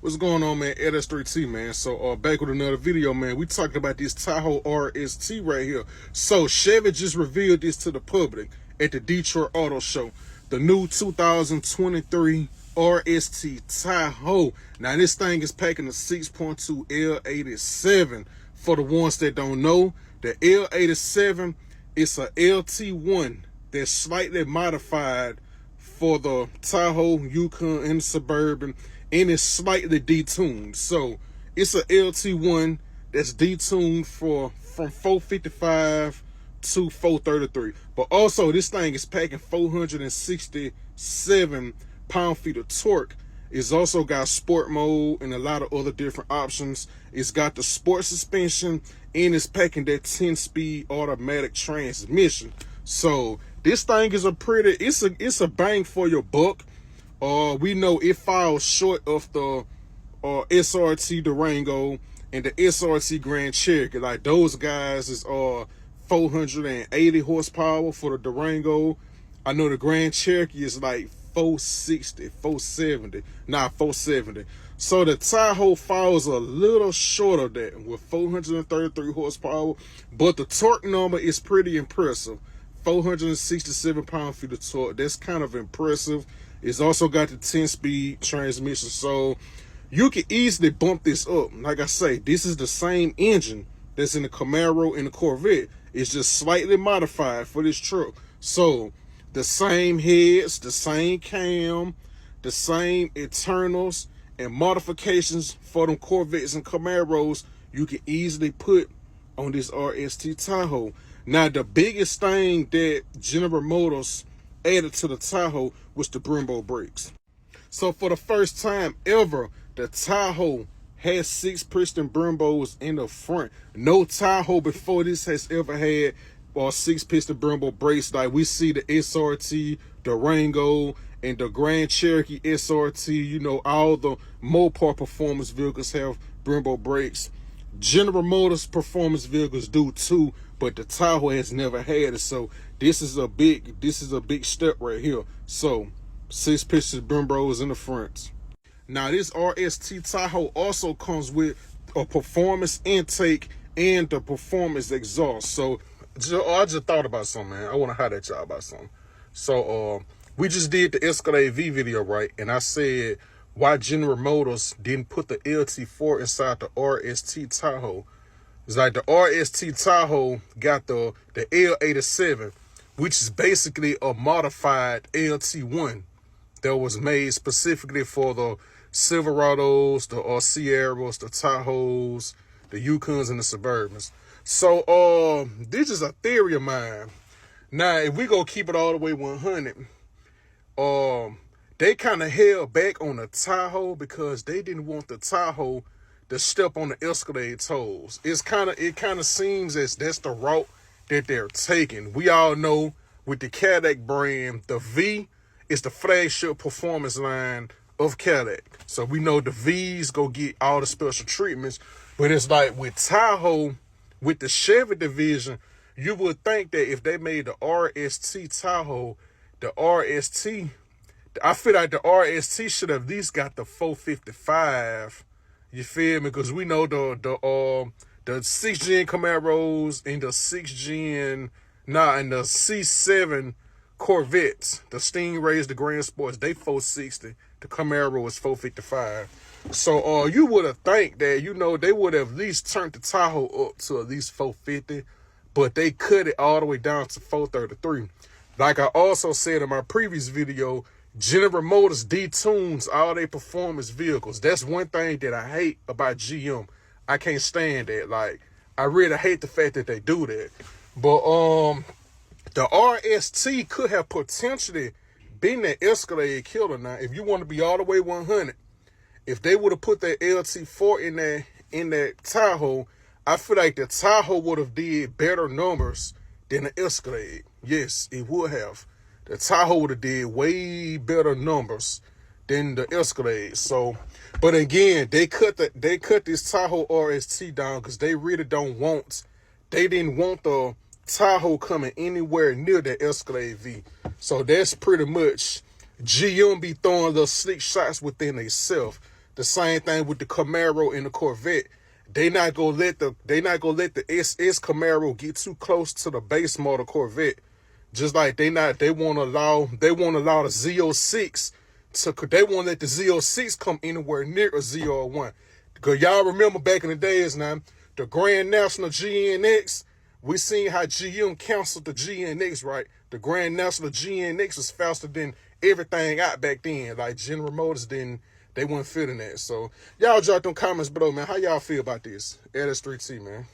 What's going on, man? RST, man. So back with another video, man. We talking about this Tahoe RST right here. So Chevy just revealed this to the public at the Detroit Auto Show. The new 2023 RST Tahoe. Now this thing is packing a 6.2 L87. For the ones that don't know, the L87 is a LT1 that's slightly modified for the Tahoe, Yukon, and Suburban, and it's slightly detuned. So it's a LT1 that's detuned from 455 to 433. But also this thing is packing 467 pound-feet of torque. It's also got sport mode and a lot of other different options. It's got the sport suspension, and it's packing that 10-speed automatic transmission. So this thing is it's a bang for your buck. We know it falls short of the SRT Durango and the SRT Grand Cherokee. Like those guys is 480 horsepower for the Durango. I know the Grand Cherokee is like 460, 470, not 470. So the Tahoe falls a little short of that with 433 horsepower, but the torque number is pretty impressive. 467 pound-feet of torque. That's kind of impressive. It's also got the 10-speed transmission, so you can easily bump this up. Like I say, this is the same engine that's in the Camaro and the Corvette. It's just slightly modified for this truck. So the same heads, the same cam, the same internals and modifications for them Corvettes and Camaros you can easily put on this RST Tahoe. Now, the biggest thing that General Motors added to the Tahoe was the Brembo brakes. So for the first time ever, the Tahoe has 6-piston Brembos in the front. No Tahoe before this has ever had 6-piston Brembo brakes. Like we see the SRT, Durango, and the Grand Cherokee SRT. You know, all the Mopar performance vehicles have Brembo brakes. General Motors performance vehicles do too, but the Tahoe has never had it. So this is a big step right here. So 6-piston Brembos in the front. Now this RST Tahoe also comes with a performance intake and the performance exhaust. So I just thought about something, man. I want to highlight y'all about something. So we just did the Escalade V video, right? And I said why General Motors didn't put the LT4 inside the RST Tahoe. It's like the RST Tahoe got the L87, which is basically a modified LT1 that was made specifically for the Silverados, the Sierras, the Tahoes, the Yukons, and the Suburbans. So this is a theory of mine. Now, if we go keep it all the way 100, they kind of held back on the Tahoe because they didn't want the Tahoe to step on the Escalade toes. It kind of seems as that's the route that they're taking. We all know with the Cadillac brand, the V is the flagship performance line of Cadillac. So we know the V's go get all the special treatments. But it's like with Tahoe, with the Chevy division, you would think that if they made the RST Tahoe, the RST, I feel like the RST should have at least got the 455. You feel me? Because we know the 6th gen Camaros and the 6th gen, and the C7 Corvettes, the Stingrays, the Grand Sports, they 460. The Camaro is 455. So you would have think that, you know, they would have at least turned the Tahoe up to at least 450, but they cut it all the way down to 433. Like I also said in my previous video, General Motors detunes all their performance vehicles. That's one thing that I hate about GM. I can't stand that. Like, I really hate the fact that they do that. But the RST could have potentially been that Escalade killer. Now, if you want to be all the way 100, if they would have put that LT4 in that Tahoe, I feel like the Tahoe would have did better numbers than the Escalade. Yes, it would have. The Tahoe would have did way better numbers than the Escalade. So, but again, they cut this Tahoe RST down because they really didn't want the Tahoe coming anywhere near the Escalade V. So that's pretty much GM be throwing the slick shots within themselves. The same thing with the Camaro and the Corvette. They not gonna let the SS Camaro get too close to the base model Corvette. Just like they won't allow the Z06 they won't let the Z06 come anywhere near a Z01. Cause y'all remember back in the days now, the Grand National GNX, we seen how GM canceled the GNX, right? The Grand National GNX was faster than everything out back then. Like General Motors they weren't fitting that. So y'all drop them comments below, man. How y'all feel about this? RST, man.